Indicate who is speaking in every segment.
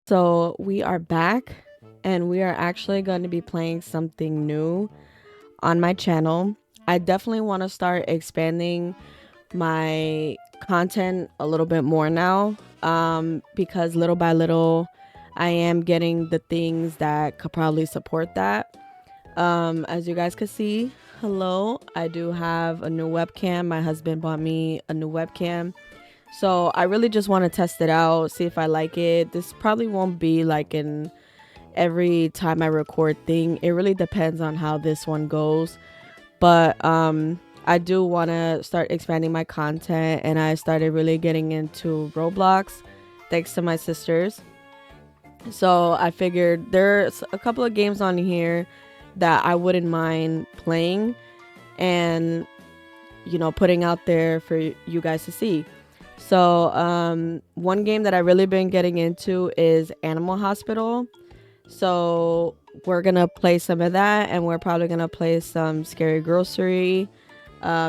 Speaker 1: So we are back and we are actually going to be playing something new on my channel. I definitely want to start expanding my content a little bit more now, because little by little I am getting the things that could probably support that. As you guys can see, hello, I do have a new webcam. My husband bought me a new webcam. So I really just want to test it out, see if I like it. This probably won't be like an every time I record thing. It really depends on how this one goes. But I do want to start expanding my content, and I started really getting into Roblox thanks to my sisters. So I figured there's a couple of games on here that I wouldn't mind playing and, you know, putting out there for you guys to see. So one game that I really been getting into is Animal Hospital. So we're gonna play some of that, and we're probably gonna play some Scary Grocery,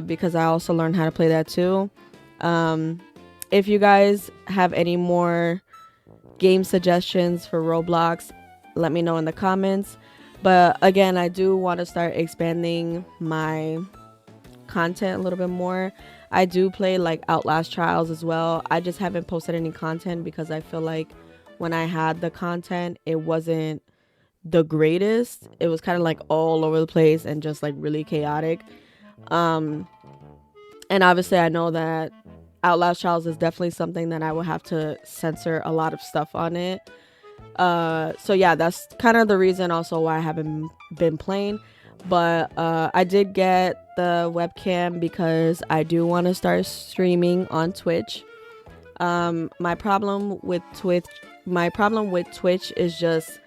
Speaker 1: because I also learned how to play that too. If you guys have any more game suggestions for Roblox, let me know in the comments. But again, I do want to start expanding my content a little bit more. I do play like Outlast Trials as well. I just haven't posted any content because I feel like when I had the content, it wasn't the greatest. It was kind of like all over the place and just like really chaotic. And obviously I know that Outlast Trials is definitely something that I will have to censor a lot of stuff on it. So yeah, that's kind of the reason also why I haven't been playing. But I did get the webcam because I do want to start streaming on Twitch. My problem with Twitch is just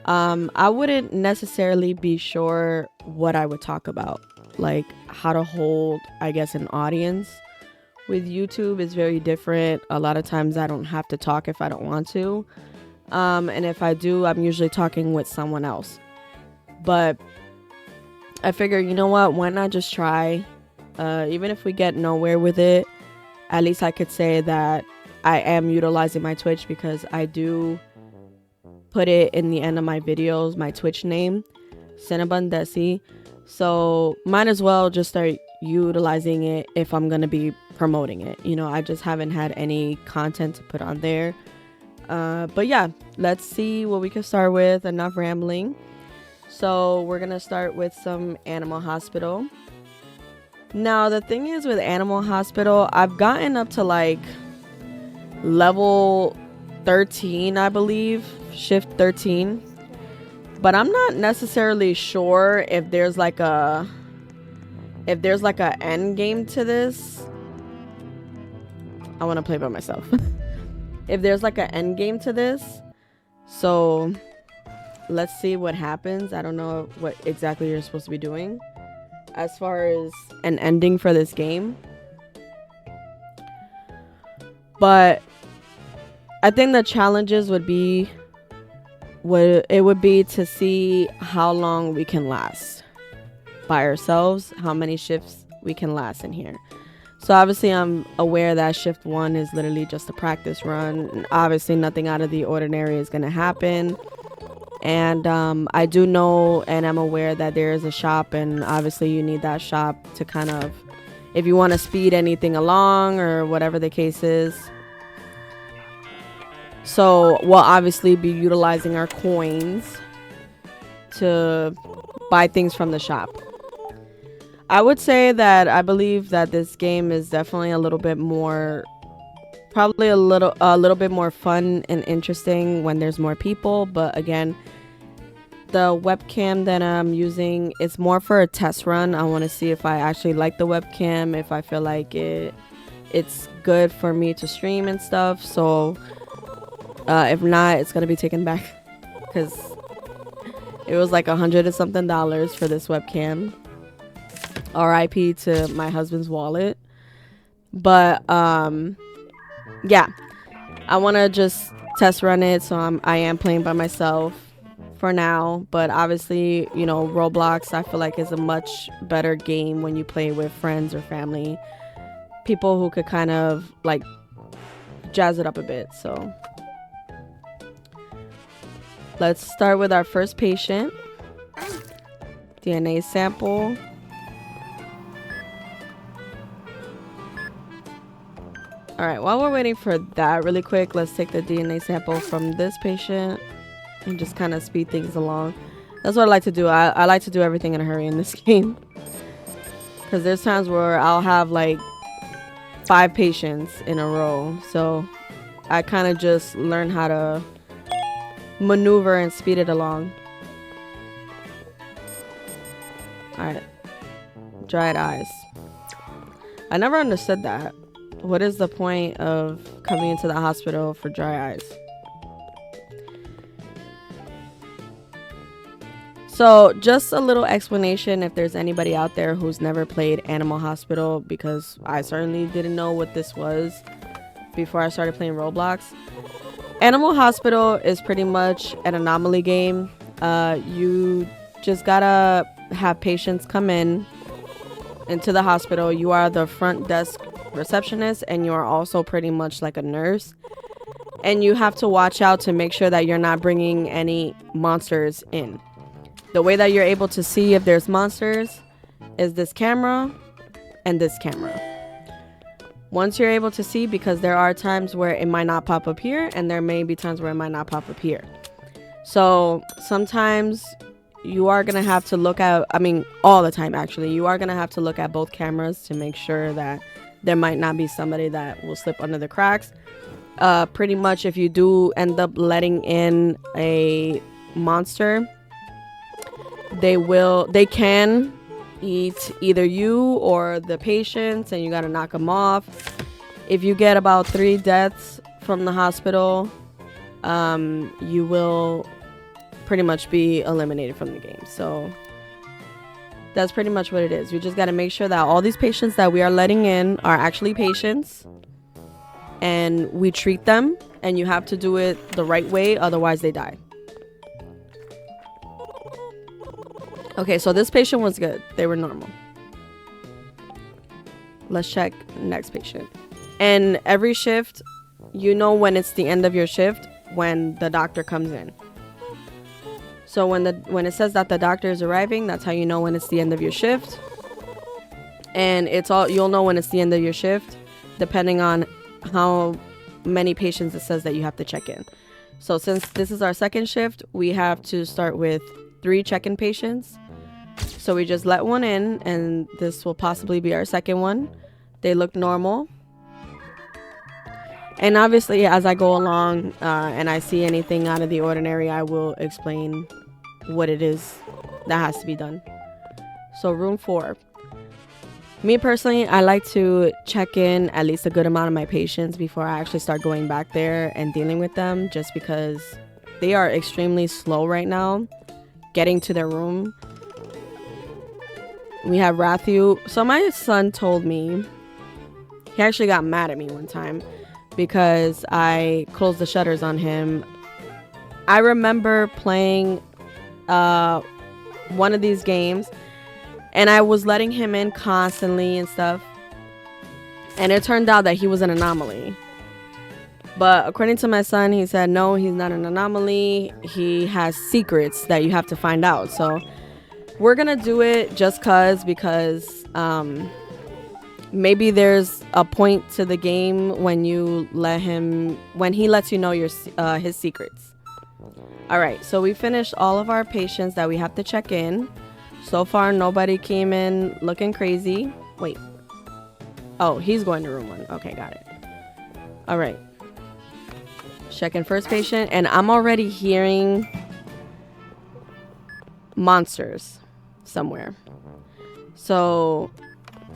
Speaker 1: I wouldn't necessarily be sure what I would talk about, like how to hold, I guess, an audience. With YouTube is very different. A lot of times I don't have to talk if I don't want to, and if I do, I'm usually talking with someone else. But I figure, you know what, why not just try? Even if we get nowhere with it, at least I could say that I am utilizing my Twitch, because I do put it in the end of my videos, my Twitch name, Cinnabon Desi. So might as well just start utilizing it if I'm gonna be promoting it. You know, I just haven't had any content to put on there. But yeah, let's see what we can start with. Enough rambling. So we're gonna start with some Animal Hospital. Now the thing is with Animal Hospital, I've gotten up to like level 13, I believe, shift 13, but I'm not necessarily sure if there's like a end game to this. I want to play by myself. If there's like an end game to this, so let's see what happens. I don't know what exactly you're supposed to be doing as far as an ending for this game, but I think the challenges would be to see how long we can last by ourselves, how many shifts we can last in here. So obviously I'm aware that shift 1 is literally just a practice run, and obviously nothing out of the ordinary is going to happen. And I do know and I'm aware that there is a shop, and obviously you need that shop to kind of, if you want to speed anything along or whatever the case is. So we'll obviously be utilizing our coins to buy things from the shop. I would say that I believe that this game is definitely a little bit more, probably a little bit more fun and interesting when there's more people. But again, the webcam that I'm using, it's more for a test run. I want to see if I actually like the webcam, if I feel like it's good for me to stream and stuff. So if not, it's gonna be taken back, because it was like $100 and something for this webcam. RIP to my husband's wallet. But yeah, I want to just test run it, so I am playing by myself for now, but obviously, you know, Roblox I feel like is a much better game when you play with friends or family, people who could kind of like jazz it up a bit. So let's start with our first patient. DNA sample. All right, while we're waiting for that, really quick, let's take the DNA sample from this patient and just kind of speed things along. That's what I like to do. I like to do everything in a hurry in this game, because there's times where I'll have like 5 patients in a row. So I kind of just learn how to maneuver and speed it along. All right, dried eyes. I never understood that. What is the point of coming into the hospital for dry eyes? So just a little explanation if there's anybody out there who's never played Animal Hospital, because I certainly didn't know what this was before I started playing Roblox. Animal Hospital is pretty much an anomaly game. You just gotta have patients come into the hospital. You are the front desk receptionist, and you are also pretty much like a nurse, and you have to watch out to make sure that you're not bringing any monsters in. The way that you're able to see if there's monsters is this camera and this camera. Once you're able to see, because there are times where it might not pop up here, and there may be times where it might not pop up here. So sometimes you are gonna have to look at, I mean all the time actually, you are gonna have to look at both cameras to make sure that there might not be somebody that will slip under the cracks. Pretty much if you do end up letting in a monster, they can eat either you or the patients, and you gotta knock them off. If you get about 3 deaths from the hospital, you will pretty much be eliminated from the game. So that's pretty much what it is. We just got to make sure that all these patients that we are letting in are actually patients, and we treat them, and you have to do it the right way, otherwise they die. Okay, so this patient was good. They were normal. Let's check next patient. And every shift, you know when it's the end of your shift when the doctor comes in. So when it says that the doctor is arriving, that's how you know when it's the end of your shift. And you'll know when it's the end of your shift depending on how many patients it says that you have to check in. So since this is our second shift, we have to start with 3 check-in patients. So we just let one in, and this will possibly be our second one. They look normal. And obviously, as I go along and I see anything out of the ordinary, I will explain what it is that has to be done. So room 4. Me personally, I like to check in at least a good amount of my patients before I actually start going back there and dealing with them, just because they are extremely slow right now getting to their room. We have Rathu. So my son told me, he actually got mad at me one time because I closed the shutters on him. I remember playing one of these games, and I was letting him in constantly and stuff, and it turned out that he was an anomaly. But according to my son, he said no, he's not an anomaly. He has secrets that you have to find out. So we're gonna do it just because maybe there's a point to the game when he lets you know his secrets. All right, so we finished all of our patients that we have to check in. So far, nobody came in looking crazy. Wait. Oh, he's going to room 1. Okay, got it. All right. Check in first patient, and I'm already hearing monsters somewhere. So,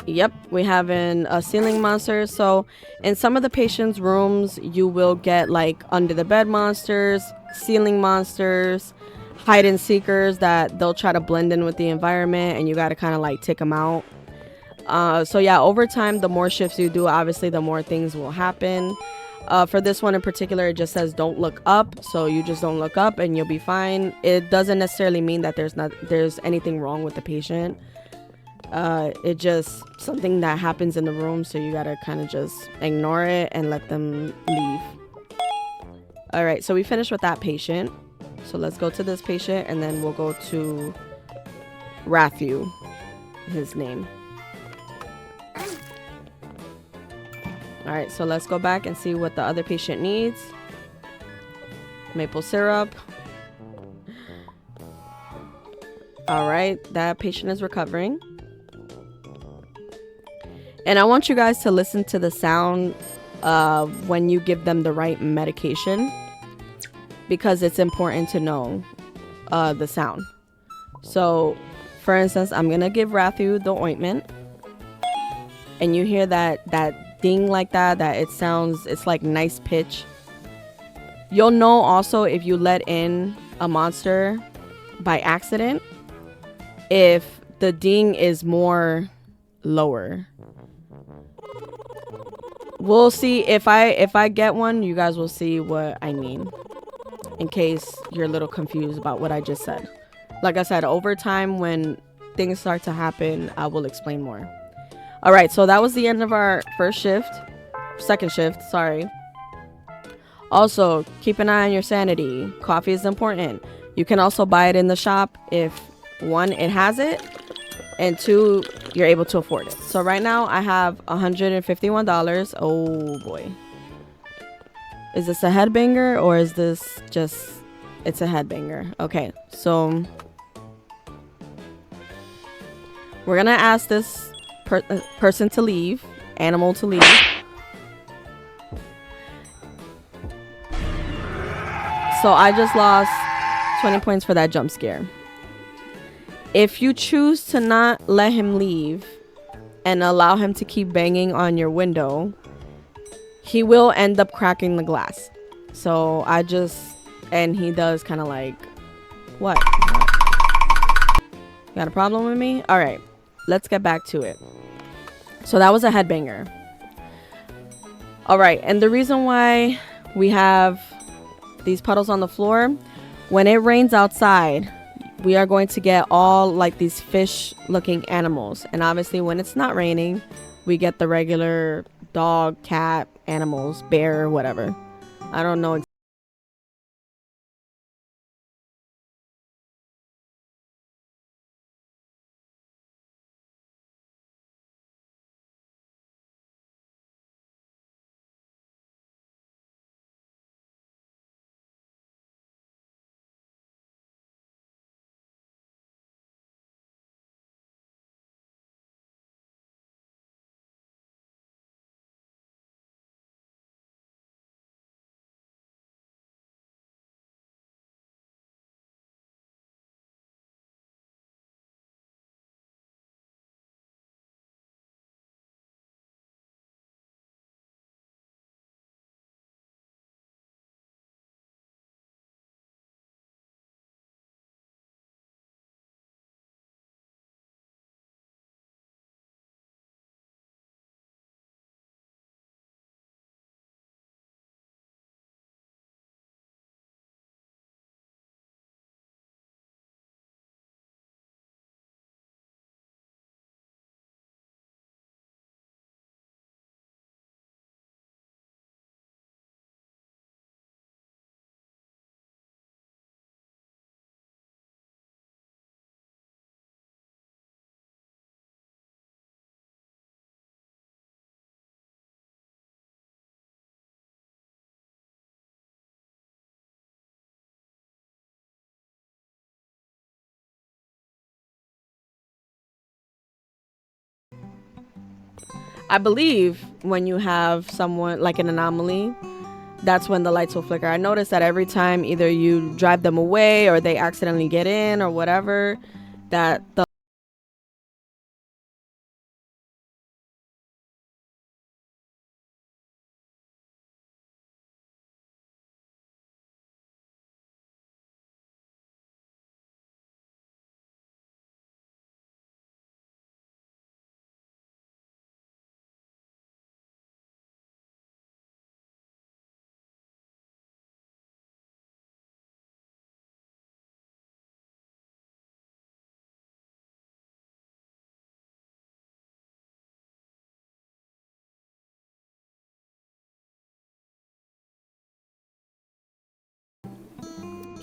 Speaker 1: yep, we have a ceiling monster. So, in some of the patients' rooms, you will get like under the bed monsters, ceiling monsters, hide and seekers that they'll try to blend in with the environment, and you got to kind of like tick them out. So yeah, over time, the more shifts you do, obviously the more things will happen. For this one in particular, it just says don't look up, so you just don't look up and you'll be fine. It doesn't necessarily mean that there's anything wrong with the patient. It just something that happens in the room, so you gotta kind of just ignore it and let them leave. All right, so we finished with that patient. So let's go to this patient and then we'll go to Rathu, his name. All right, so let's go back and see what the other patient needs. Maple syrup. All right, that patient is recovering. And I want you guys to listen to the sound when you give them the right medication, because it's important to know the sound. So, for instance, I'm gonna give Rathu the ointment, and you hear that ding like that it sounds, it's like nice pitch. You'll know also if you let in a monster by accident if the ding is more lower. We'll see if I get one, you guys will see what I mean, in case you're a little confused about what I just said. Like I said, over time when things start to happen, I will explain more. All right, so that was the end of our second shift, sorry. Also, keep an eye on your sanity. Coffee is important. You can also buy it in the shop if, one, it has it, and two, you're able to afford it. So right now I have $151. Oh boy. Is this a headbanger or is this just, it's a headbanger. Okay, so we're gonna ask this person to leave, animal to leave. So I just lost 20 points for that jump scare. If you choose to not let him leave and allow him to keep banging on your window, he will end up cracking the glass. So and he does kind of like, what? You got a problem with me? All right, let's get back to it. So that was a headbanger. All right, and the reason why we have these puddles on the floor, when it rains outside, we are going to get all like these fish looking animals. And obviously when it's not raining, we get the regular dog, cat, animals, bear, whatever. I don't know. I believe when you have someone like an anomaly, that's when the lights will flicker. I noticed that every time either you drive them away or they accidentally get in or whatever, that the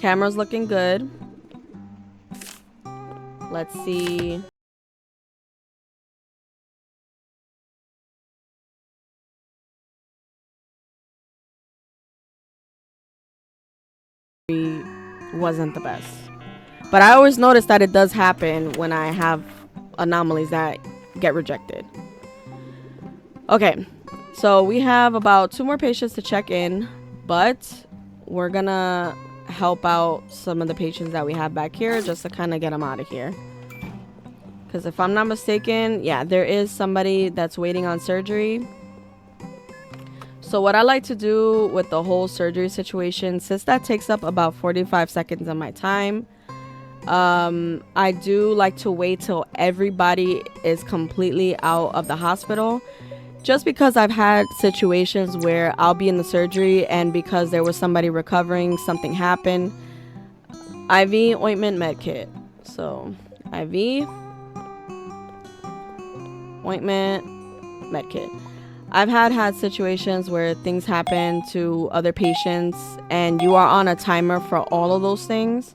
Speaker 1: Camera's looking good. Let's see. Wasn't the best. But I always notice that it does happen when I have anomalies that get rejected. Okay, so we have about 2 more patients to check in, but we're gonna help out some of the patients that we have back here just to kind of get them out of here. Because if I'm not mistaken, yeah, there is somebody that's waiting on surgery. So what I like to do with the whole surgery situation, since that takes up about 45 seconds of my time, I do like to wait till everybody is completely out of the hospital. Just because I've had situations where I'll be in the surgery and because there was somebody recovering, something happened. IV, ointment, med kit. So, IV, ointment, med kit. I've had situations where things happen to other patients and you are on a timer for all of those things.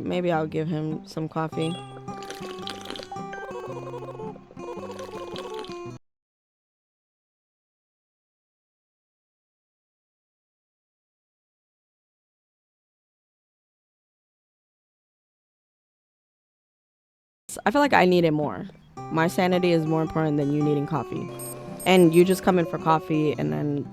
Speaker 1: Maybe I'll give him some coffee. I feel like I need it more. My sanity is more important than you needing coffee. And you just come in for coffee and then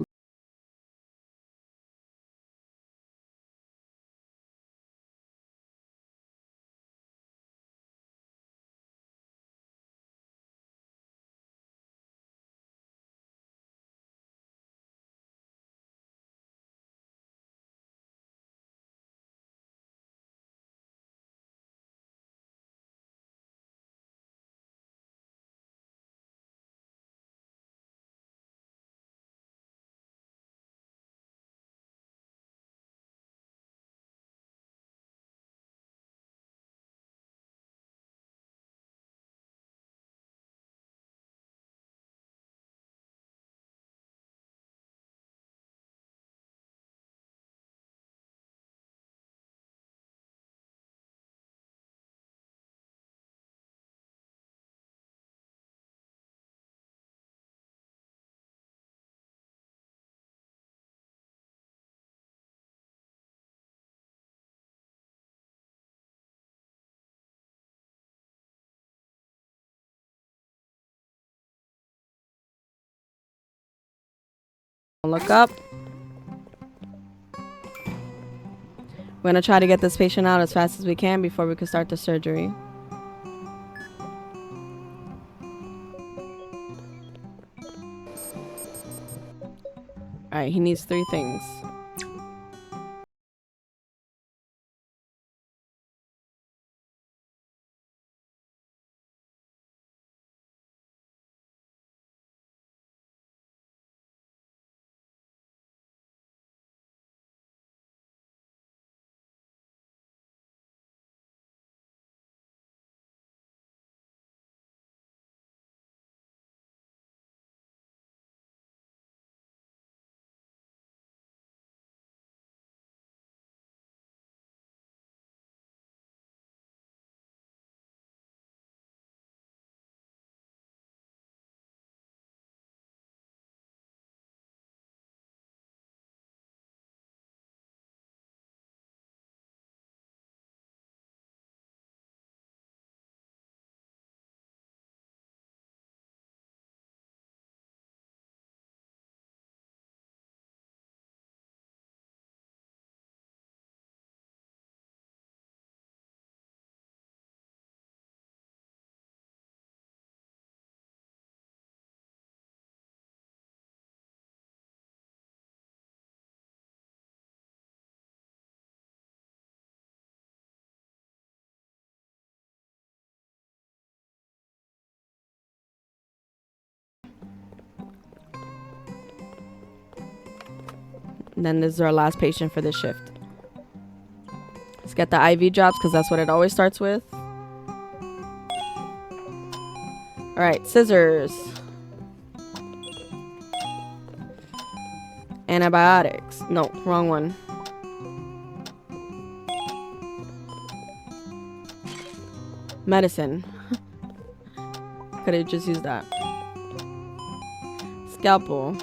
Speaker 1: look up. We're gonna try to get this patient out as fast as we can before we can start the surgery. Alright, he needs 3 things. And then this is our last patient for this shift. Let's get the IV drops because that's what it always starts with. Alright, scissors. Antibiotics. No, wrong one. Medicine. Could have just used that. Scalpel.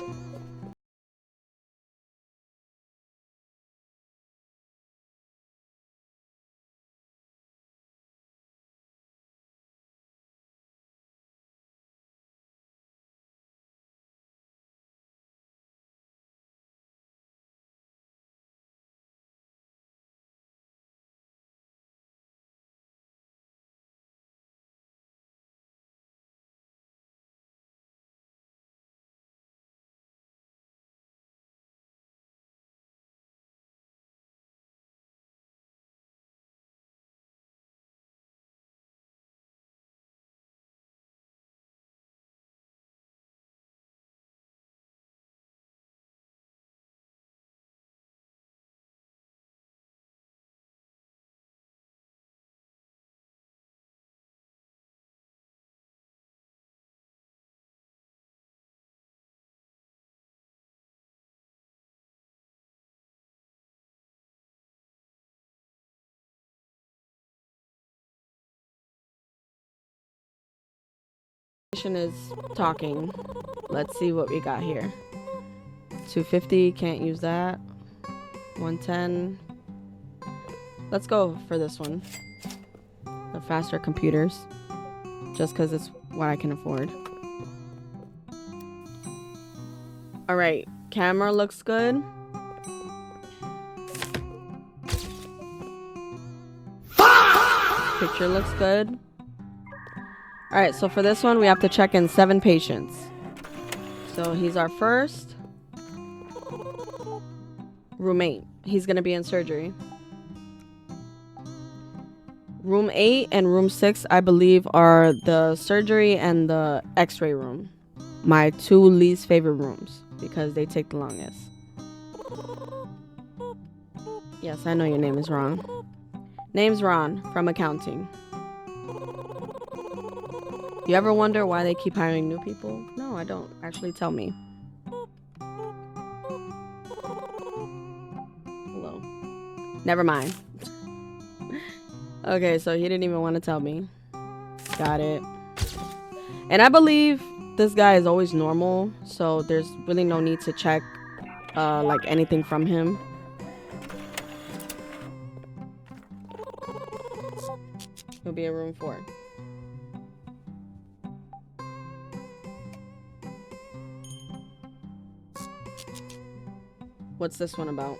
Speaker 1: Is talking. Let's see what we got here. 250, can't use that. 110. Let's go for this one. The faster computers. Just because it's what I can afford. Alright, camera looks good. Picture looks good. Alright, so for this one, we have to check in 7 patients. So he's our first. Room 8. He's going to be in surgery. Room 8 and room 6, I believe, are the surgery and the x-ray room. My 2 least favorite rooms because they take the longest. Yes, I know your name is Ron. Name's Ron from accounting. You ever wonder why they keep hiring new people? No, I don't. Actually, tell me. Hello. Never mind. Okay, so he didn't even want to tell me. Got it. And I believe this guy is always normal, so there's really no need to check like anything from him. He'll be in room 4. What's this one about?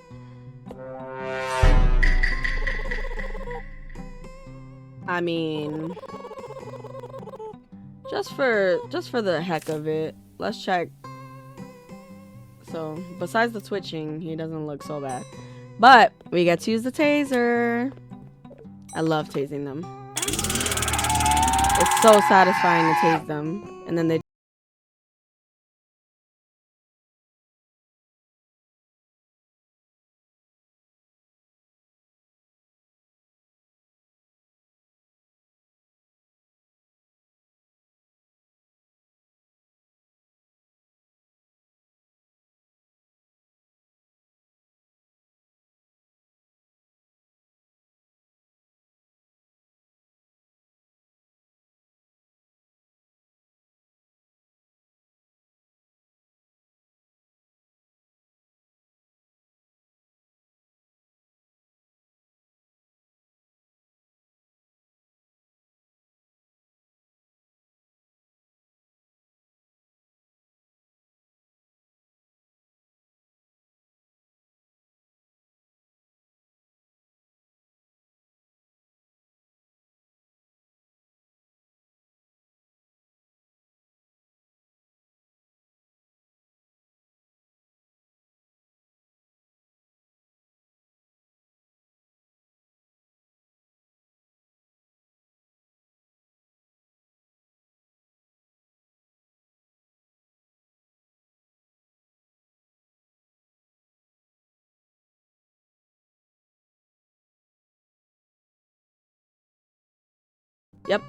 Speaker 1: I mean, just for the heck of it, let's check. So, besides the twitching, he doesn't look so bad. But we get to use the taser. I love tasing them. It's so satisfying to tase them, and then they Yep.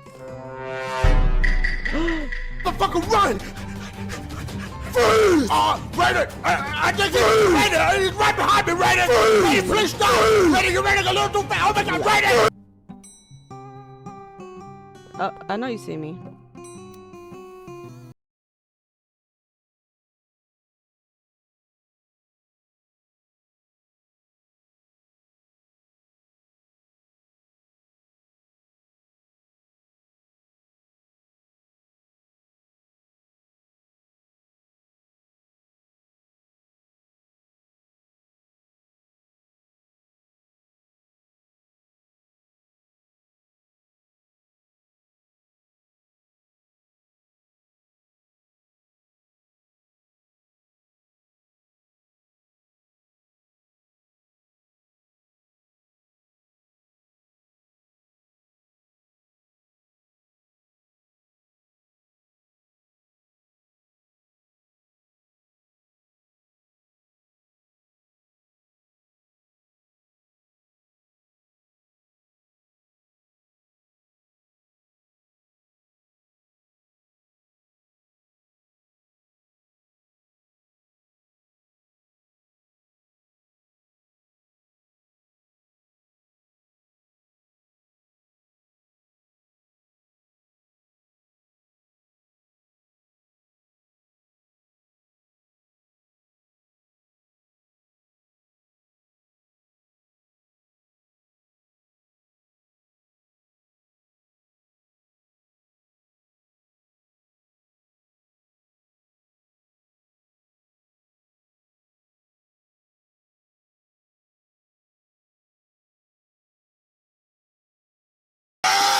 Speaker 2: Motherfucker, run! Freeze! Raider! I think it's Raider! He's right behind me, Raider! Raider, please stop! Raider, you're running a little too fast! Oh my god, Raider!
Speaker 1: I know you see me.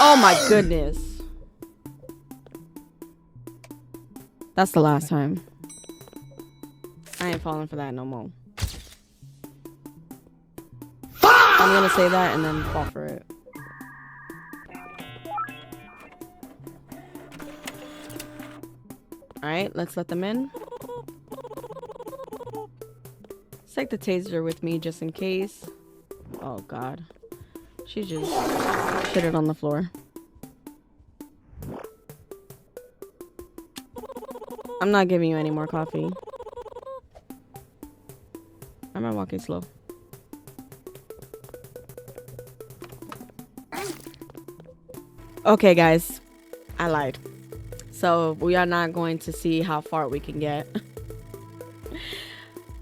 Speaker 1: Oh my goodness. That's the last time. I ain't falling for that no more. I'm gonna say that and then fall for it. Alright, let's let them in. Let's take the taser with me just in case. Oh god. She just shit it on the floor. I'm not giving you any more coffee. Am I walking slow? Okay, guys. I lied. So we are not going to see how far we can get.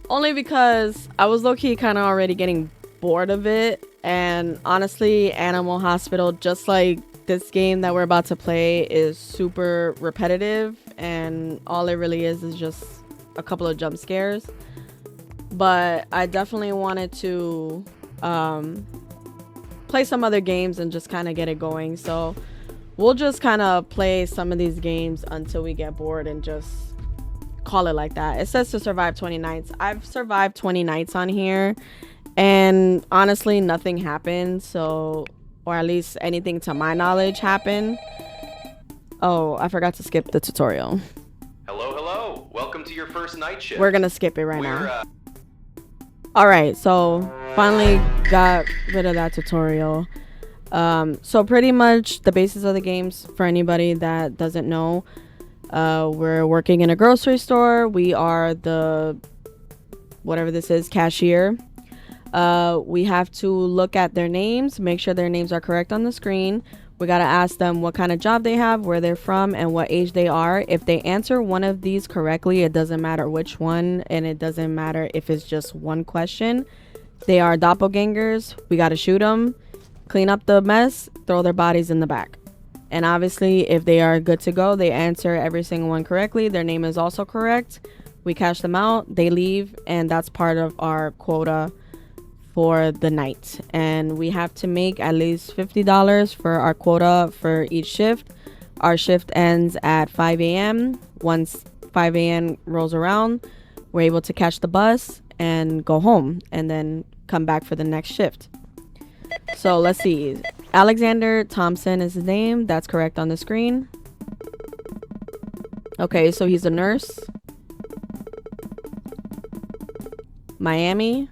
Speaker 1: Only because I was low-key kind of already getting bored of it. And honestly, Animal Hospital, just like this game that we're about to play, is super repetitive. And all it really is just a couple of jump scares. But I definitely wanted to play some other games and just kind of get it going. So we'll just kind of play some of these games until we get bored and just call it like that. It says to survive 20 nights. I've survived 20 nights on here. And honestly, nothing happened. So, or at least anything to my knowledge happened. Oh, I forgot to skip the tutorial.
Speaker 3: Hello, hello. Welcome to your first night shift.
Speaker 1: We're going to skip it right now. Alright, so finally got rid of that tutorial. So pretty much the basis of the games, for anybody that doesn't know, we're working in a grocery store. We are the, whatever this is, cashier. We have to look at their names, make sure their names are correct on the screen. We got to ask them what kind of job they have, where they're from, and what age they are. If they answer one of these correctly, it doesn't matter which one, and it doesn't matter if it's just one question. They are doppelgangers. We got to shoot them, clean up the mess, throw their bodies in the back. And obviously, if they are good to go, they answer every single one correctly. Their name is also correct. We cash them out, they leave, and that's part of our quota for the night. And we have to make at least $50 for our quota for each shift. Our shift ends at 5 a.m. Once 5 a.m. rolls around, we're able to catch the bus and go home and then come back for the next shift. So let's see. Alexander Thompson is his name. That's correct on the screen. Okay, so he's a nurse. Miami.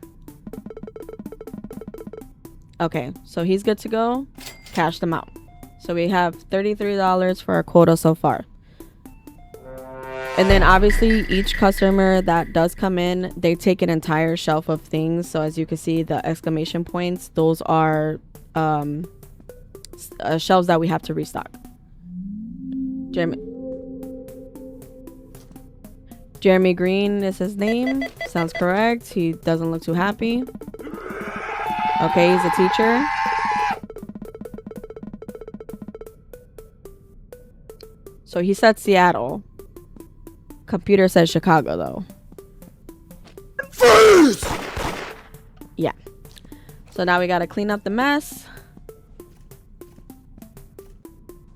Speaker 1: Okay, so he's good to go. Cash them out. So we have $33 for our quota so far. And then obviously each customer that does come in, they take an entire shelf of things. So as you can see, the exclamation points, those are shelves that we have to restock. Jeremy Green is his name. Sounds correct. He doesn't look too happy. Okay, he's a teacher. So he said Seattle. Computer says Chicago though.
Speaker 2: Freeze!
Speaker 1: Yeah. So now we gotta clean up the mess.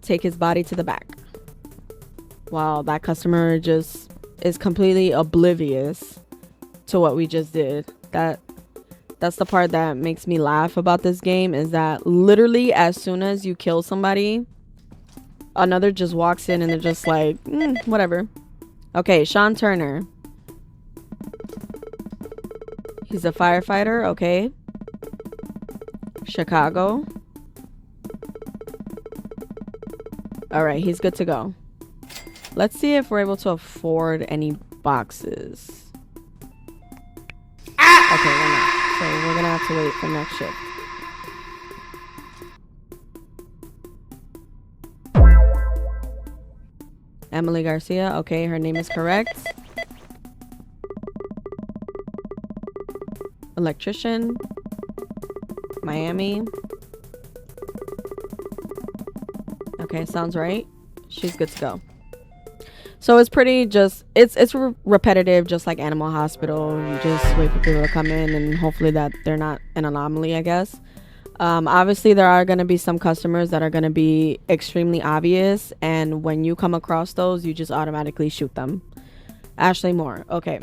Speaker 1: Take his body to the back. Wow, that customer just is completely oblivious to what we just did. That's the part that makes me laugh about this game, is that literally as soon as you kill somebody, another just walks in and they're just like, whatever. Okay, Sean Turner. He's a firefighter, okay. Chicago. Alright, he's good to go. Let's see if we're able to afford any boxes. Okay, we're not. So we're gonna have to wait for next shift. Emily Garcia. Okay, her name is correct. Electrician. Miami. Okay, sounds right. She's good to go. So it's pretty just, it's repetitive, just like Animal Hospital. You just wait for people to come in and hopefully that they're not an anomaly, I guess. Obviously, there are going to be some customers that are going to be extremely obvious. And when you come across those, you just automatically shoot them. Ashley Moore. Okay.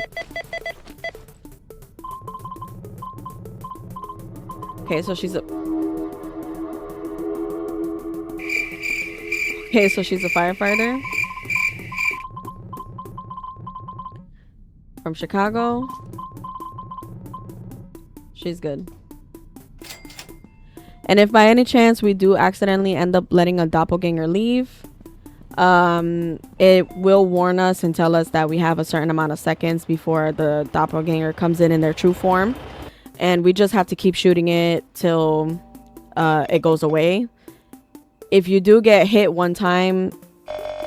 Speaker 1: Okay, so she's a... Okay, so she's a firefighter. From Chicago. She's good. And if by any chance we do accidentally end up letting a doppelganger leave, it will warn us and tell us that we have a certain amount of seconds before the doppelganger comes in their true form. And we just have to keep shooting it till it goes away. If you do get hit one time,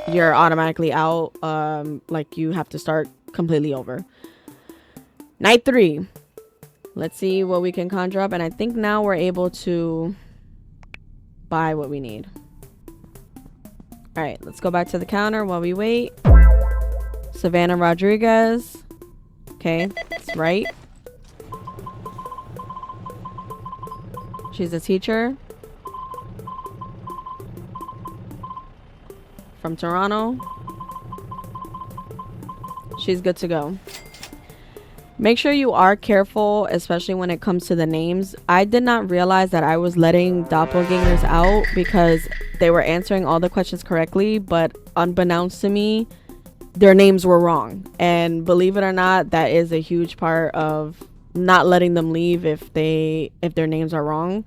Speaker 1: you're automatically out. Like you have to start completely over. Night 3. Let's see what we can conjure up. And I think now we're able to buy what we need. All right, let's go back to the counter while we wait. Savannah Rodriguez. Okay, that's right. She's a teacher. From Toronto. She's good to go. Make sure you are careful, especially when it comes to the names. I did not realize that I was letting doppelgangers out because they were answering all the questions correctly, but unbeknownst to me, their names were wrong. And believe it or not, that is a huge part of not letting them leave if their names are wrong.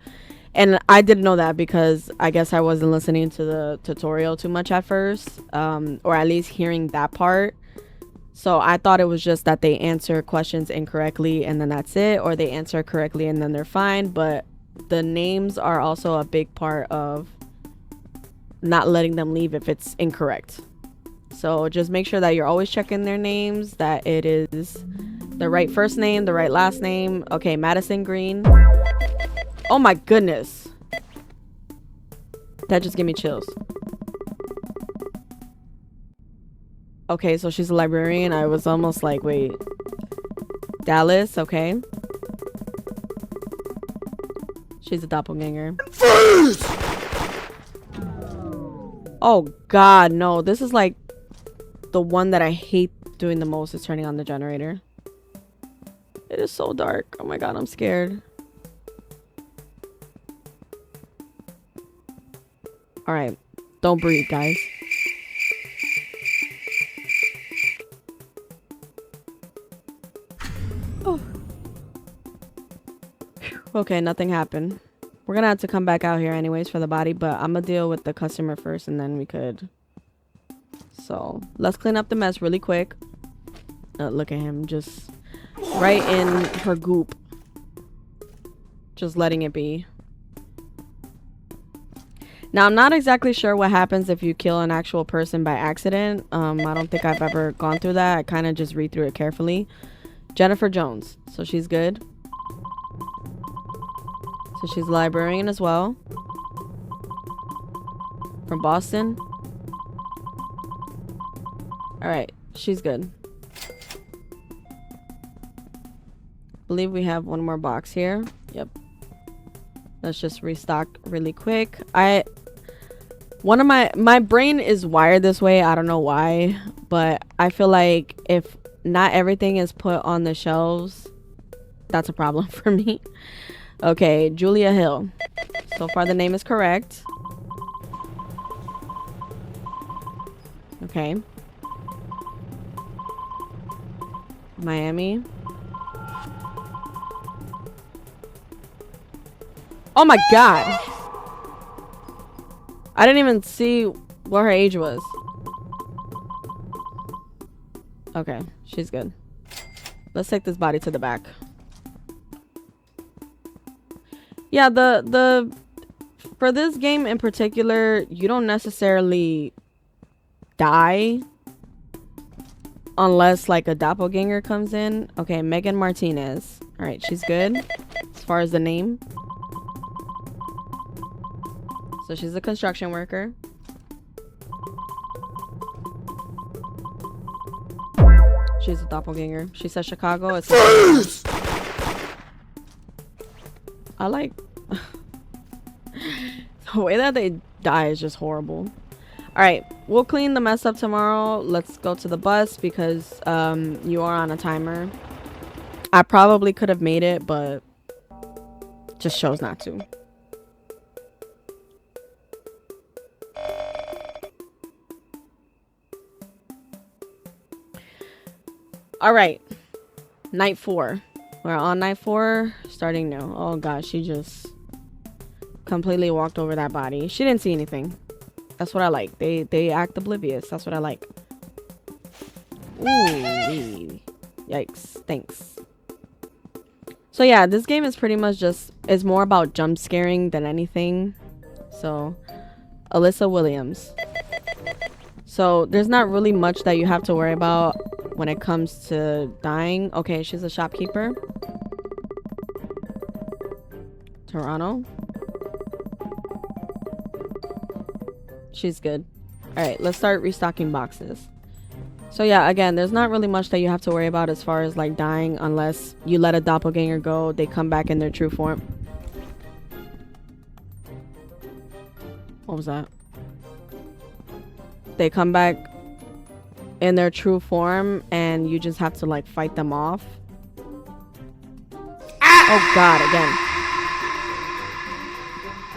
Speaker 1: And I didn't know that because I guess I wasn't listening to the tutorial too much at first, or at least hearing that part. So I thought it was just that they answer questions incorrectly and then that's it, or they answer correctly and then they're fine. But the names are also a big part of not letting them leave if it's incorrect. So just make sure that you're always checking their names, that it is the right first name, the right last name. Okay, Madison Green. Oh my goodness. That just gave me chills. Okay, so she's a librarian. I was almost like, wait. Dallas, okay. She's a doppelganger.
Speaker 2: Freeze!
Speaker 1: Oh god, no. This is like the one that I hate doing the most, is turning on the generator. It is so dark. Oh my god, I'm scared. Alright. Don't breathe, guys. Oh. Okay, nothing happened. We're gonna have to come back out here anyways for the body, but I'm gonna deal with the customer first and then we could. So let's clean up the mess really quick. Look at him, just right in her goop. Just letting it be. Now, I'm not exactly sure what happens if you kill an actual person by accident. I don't think I've ever gone through that. I kind of just read through it carefully. Jennifer Jones. So she's good. So she's a librarian as well. From Boston. Alright, she's good. Believe we have one more box here. Yep. Let's just restock really quick. One of my brain is wired this way. I don't know why, but I feel like if not everything is put on the shelves, that's a problem for me. Okay, Julia Hill. So far the name is correct. Okay. Miami. Oh my god. I didn't even see what her age was. Okay, she's good. Let's take this body to the back. Yeah, for this game in particular, you don't necessarily die unless like a doppelganger comes in. Okay, Megan Martinez. All right, she's good as far as the name. So she's a construction worker. She's a doppelganger. She says Chicago. It's I like the way that they die is just horrible. All right, we'll clean the mess up tomorrow. Let's go to the bus because you are on a timer. I probably could have made it, but just chose not to. All right, night 4. We're on night 4, starting new. Oh gosh, she just completely walked over that body. She didn't see anything. That's what I like. They act oblivious. That's what I like. Ooh, yikes! Thanks. So yeah, this game is pretty much just is more about jump scaring than anything. So, Alyssa Williams. So there's not really much that you have to worry about when it comes to dying. Okay, she's a shopkeeper. Toronto. She's good. All right, let's start restocking boxes. So yeah, again, there's not really much that you have to worry about as far as like dying unless you let a doppelganger go. They come back in their true form. What was that? They come back in their true form and you just have to like fight them off. Oh god, again.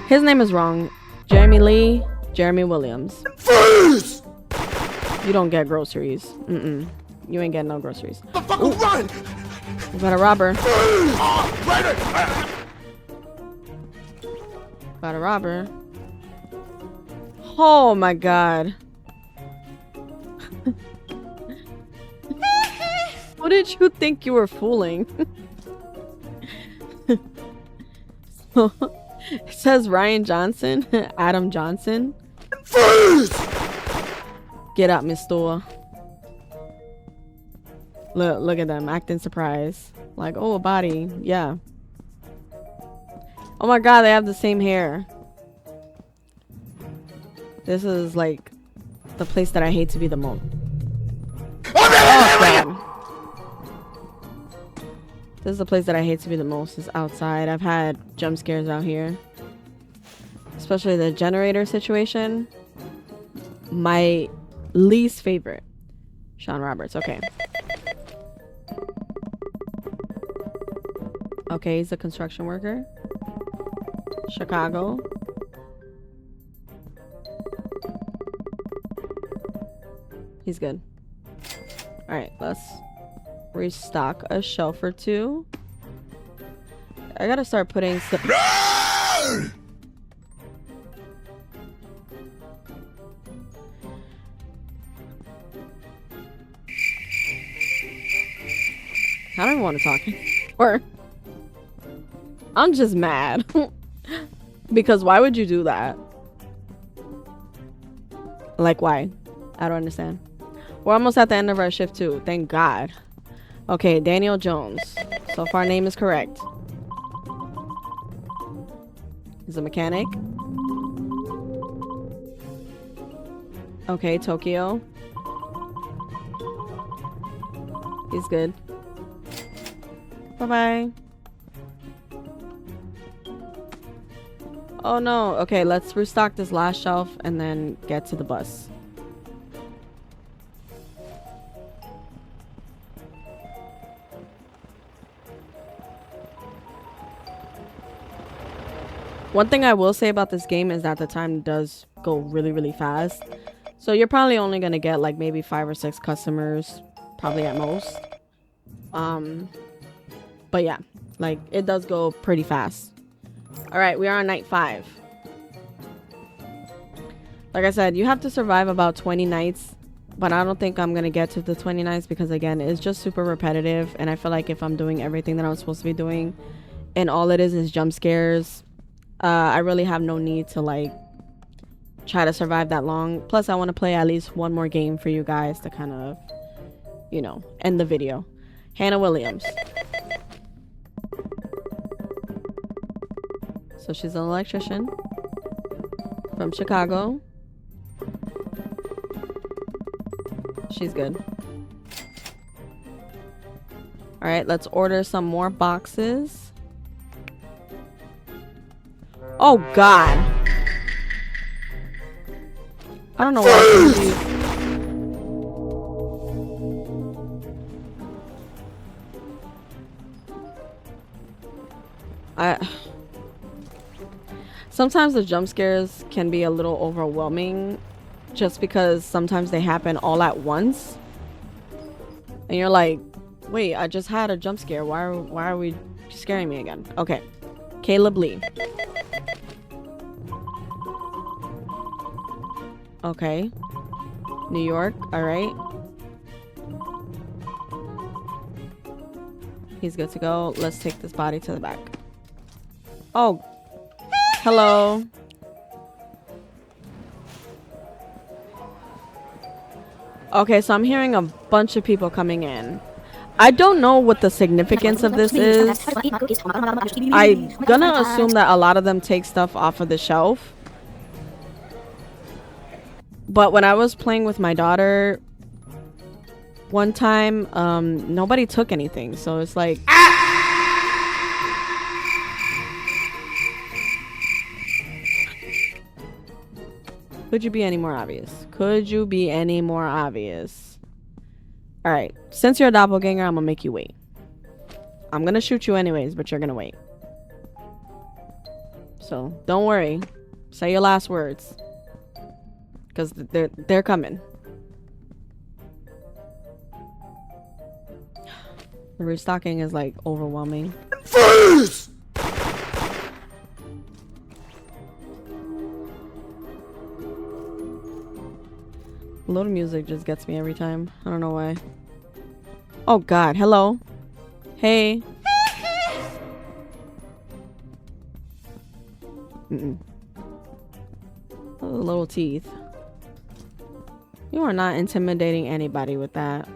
Speaker 1: His name is wrong. Jeremy Lee, Jeremy Williams. You don't get groceries. You ain't getting no groceries.
Speaker 2: The fuck run!
Speaker 1: You got a robber. Got a robber. Oh my god. Who did you think you were fooling? So, it says Ryan Johnson, Adam Johnson. Get out, Miss Store. Look at them acting surprised. Like, oh, a body. Yeah. Oh my god, they have the same hair. This is like the place that I hate to be the most. Oh god. This is the place that I hate to be the most, is outside. I've had jump scares out here. Especially the generator situation. My least favorite. Sean Roberts, okay. Okay, he's a construction worker. Chicago. He's good. Alright, let's restock a shelf or two. I gotta start putting stuff. I don't even want to talk or I'm just mad. Because why would you do that? Like, why? I don't understand. We're almost at the end of our shift too. Thank God. Okay, Daniel Jones. So far, name is correct. He's a mechanic. Okay, Tokyo. He's good. Bye-bye. Oh no. Okay, let's restock this last shelf and then get to the bus. One thing I will say about this game is that the time does go really, really fast. So you're probably only going to get like maybe 5 or 6 customers, probably at most. But yeah, like it does go pretty fast. All right, we are on night 5. Like I said, you have to survive about 20 nights, but I don't think I'm going to get to the 20 nights because again, it's just super repetitive. And I feel like if I'm doing everything that I'm supposed to be doing and all it is jump scares, I really have no need to like try to survive that long. Plus, I want to play at least one more game for you guys to kind of, you know, end the video. Hannah Williams. So she's an electrician from Chicago. She's good. All right, let's order some more boxes. Oh God. I don't know why. Sometimes the jump scares can be a little overwhelming just because sometimes they happen all at once. And you're like, wait, I just had a jump scare. Why are we scaring me again? Okay. Caleb Lee. Okay. New York. All right. He's good to go. Let's take this body to the back. Oh. Hello. Okay, so I'm hearing a bunch of people coming in. I don't know what the significance of this is. I'm gonna assume that a lot of them take stuff off of the shelf. But when I was playing with my daughter one time, nobody took anything. So it's like... Could you be any more obvious? Could you be any more obvious? Alright, since you're a doppelganger, I'm gonna make you wait. I'm gonna shoot you anyways, but you're gonna wait. So, don't worry. Say your last words. Because they're coming. The restocking is like overwhelming.
Speaker 2: Freeze!
Speaker 1: Loading music just gets me every time. I don't know why. Oh God, hello. Hey. Those little teeth. You are not intimidating anybody with that.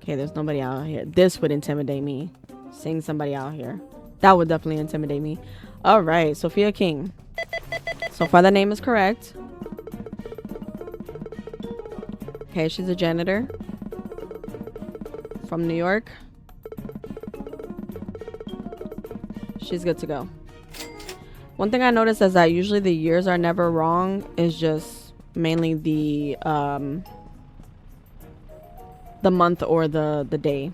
Speaker 1: Okay, there's nobody out here. This would intimidate me. Seeing somebody out here. That would definitely intimidate me. Alright, Sophia King. So far the name is correct. Okay, she's a janitor from New York. She's good to go. One thing I noticed is that usually the years are never wrong. It's just mainly the month or the day.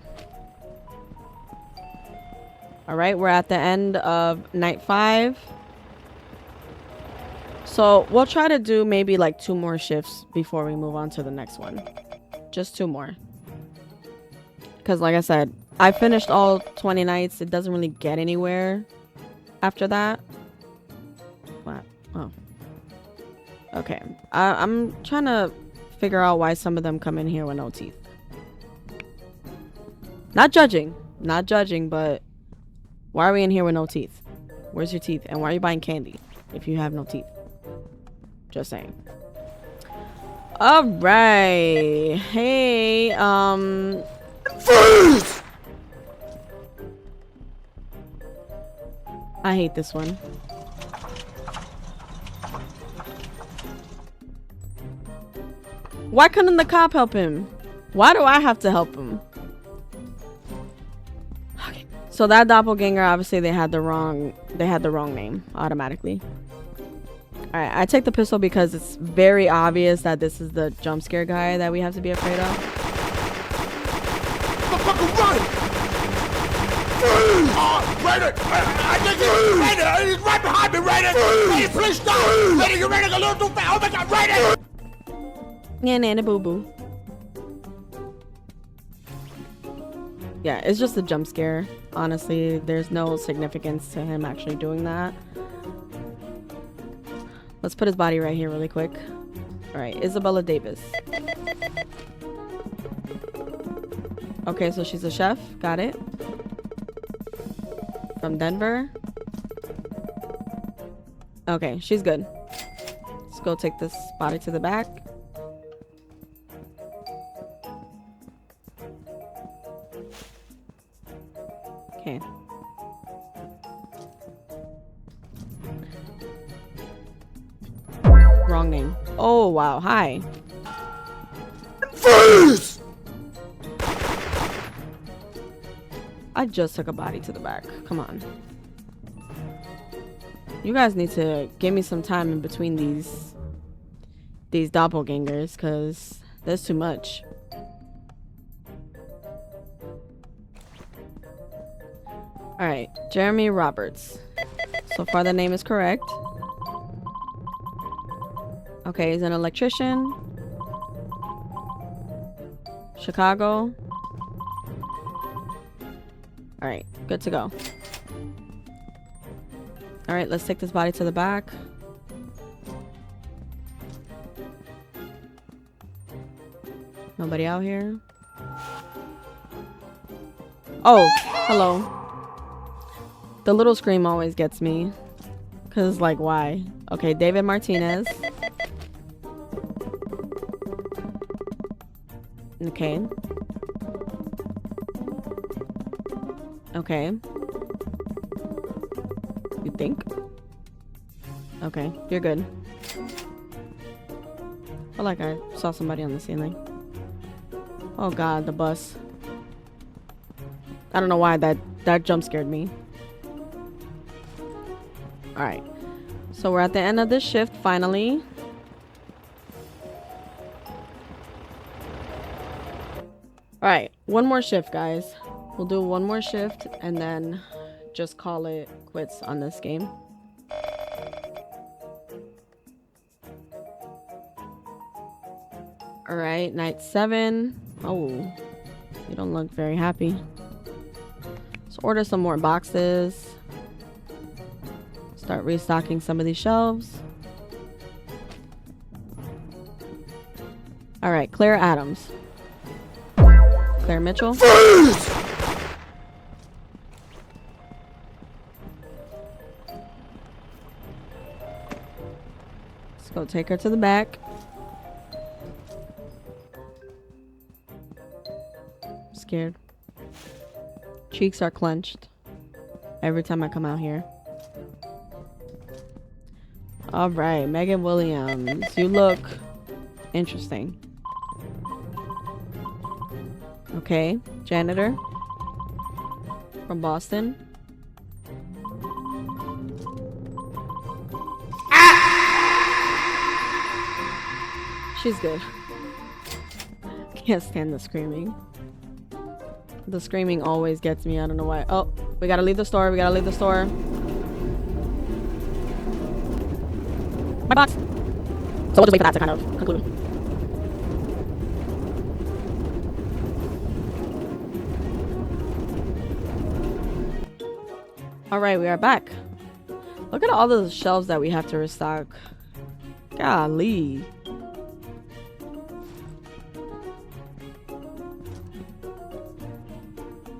Speaker 1: All right, we're at the end of night 5. So we'll try to do maybe like 2 more shifts before we move on to the next one. Just 2 more. Because like I said, I finished all 20 nights. It doesn't really get anywhere. after that. What? Oh. Okay. I'm trying to figure out why some of them come in here with no teeth. Not judging, but why are we in here with no teeth? Where's your teeth? And why are you buying candy if you have no teeth? Just saying. All right. Hey,
Speaker 2: Freeze!
Speaker 1: I hate this one. Why couldn't the cop help him? Why do I have to help him? Okay. So that doppelganger, obviously they had the wrong name automatically. All right, I take the pistol because it's very obvious that this is the jump scare guy that we have to be afraid of.
Speaker 2: Motherfucker, run! Raider! I think he's right behind me, Raider! Raider, please stop! Raider, you're running a little too fast! Oh my god, Raider!
Speaker 1: Yeah, nana boo boo. Yeah, it's just a jump scare. Honestly, there's no significance to him actually doing that. Let's put his body right here really quick. All right, Isabella Davis. Okay, so she's a chef. Got it. From Denver. Okay, she's good. Let's go take this body to the back. Okay. Wrong name. Oh, wow. Hi.
Speaker 2: Freeze!
Speaker 1: I just took a body to the back. Come on. You guys need to give me some time in between these doppelgangers, because there's too much. Alright, Jeremy Roberts. So far the name is correct. Okay, he's an electrician. Chicago. Alright, good to go. Alright, let's take this body to the back. Nobody out here. Oh, hello. The little scream always gets me. Cause like, why? Okay, David Martinez. Okay. Okay. You think? Okay, you're good. I feel like I saw somebody on the ceiling. Oh god, the bus. I don't know why that jump scared me. Alright. So we're at the end of this shift, finally. Alright, one more shift, guys. We'll do one more shift and then just call it quits on this game. Alright, night 7. Oh, you don't look very happy. Let's order some more boxes. Start restocking some of these shelves. Alright, Claire Adams. Claire Mitchell.
Speaker 2: Freeze!
Speaker 1: Let's go take her to the back. Scared. Cheeks are clenched every time I come out here. All right, Megan Williams, you look interesting. Okay, janitor from Boston. She's good. Can't stand the screaming. The screaming always gets me. I don't know why. Oh, we gotta leave the store. We gotta leave the store. My box. So we'll just wait for that to kind of conclude. All right, we are back. Look at all the shelves that we have to restock. Golly.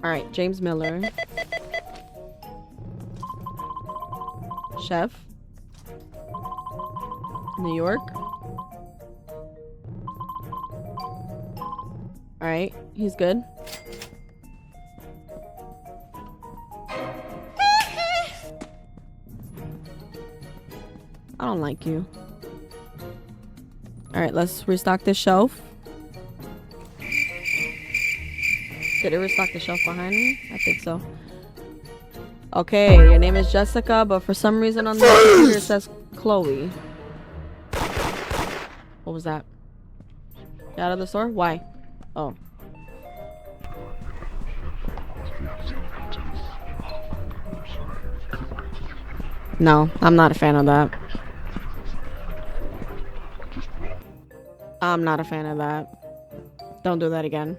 Speaker 1: Alright, James Miller. Chef. New York. Alright, he's good. I don't like you. Alright, let's restock this shelf. Did it restock the shelf behind me? I think so. Okay, your name is Jessica, but for some reason on the computer it says Chloe. What was that? Get out of the store? Why? Oh. No, I'm not a fan of that. I'm not a fan of that. Don't do that again.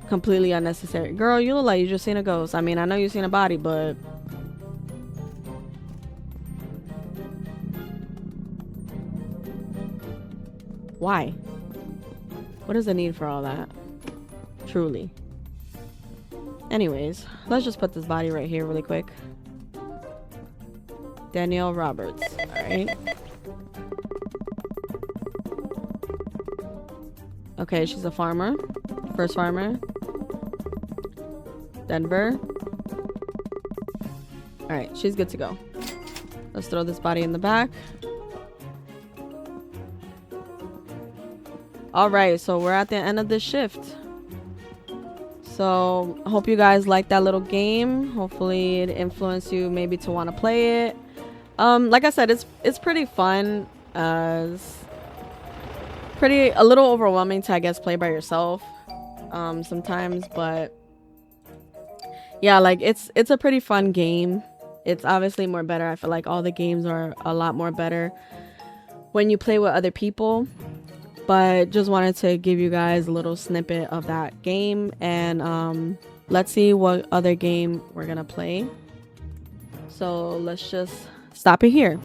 Speaker 1: Completely unnecessary. Girl, you look like you just seen a ghost. I mean, I know you've seen a body, but... why? What is the need for all that? Truly. Anyways, let's just put this body right here really quick. Danielle Roberts. Alright. Okay, she's a farmer. First farmer. Denver. Alright, she's good to go. Let's throw this body in the back. Alright, so we're at the end of this shift. So, I hope you guys like that little game. Hopefully it influenced you maybe to want to play it. Like I said, it's pretty fun. It's a little overwhelming to, I guess, play by yourself sometimes, but yeah, like it's a pretty fun game. It's obviously more better. I feel like all the games are a lot more better when you play with other people. But just wanted to give you guys a little snippet of that game, and let's see what other game we're gonna play. So let's just stop it here.